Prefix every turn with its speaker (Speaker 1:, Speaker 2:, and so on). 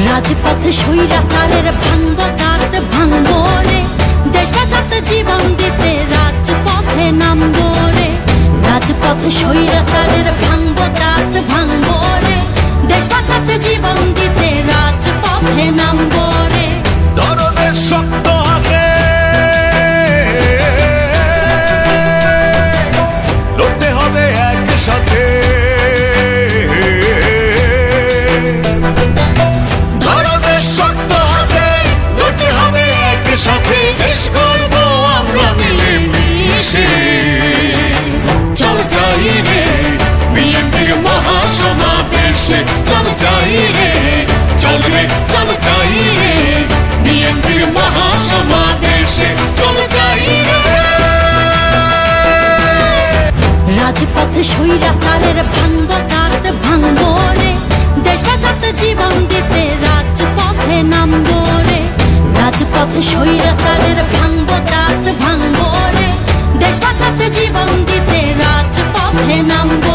Speaker 1: রাজপথ স্বৈরাচারের ভাঙব দাঁত ভাঙব রে, দেশ বাঁচাতে জীবন দিতে রাজপথে নামব রে। রাজপথ স্বৈরাচারের ভাঙব দাঁত ভাঙব রে, দেশ বাঁচাতে জীবন দিতে রাজপথে নামব রে।
Speaker 2: দরদের শক্ত হাতে লড়তে হবে একসাথে, দরদের শক্ত হাতে লড়তে হবে একসাথে, দেশ গড়ব আমরা মিলে মিশে। চল যাই রে বিএনপির মহাসমাবেশে, চল যাই রে, চল রে চল যাই রে বিএনপির মহাসমাবেশে, চল যাই রে।
Speaker 1: রাজপথ স্বৈরাচারের ভাঙব দাঁত ভাঙব রে, দেশ বাঁচাতে জীবন দিতে রাজপথে নামব রে। রাজপথ স্বৈরাচারের ভাঙব দাঁত ভাঙব রে, দেশ বাঁচাতে জীবন দিতে রাজপথে নামব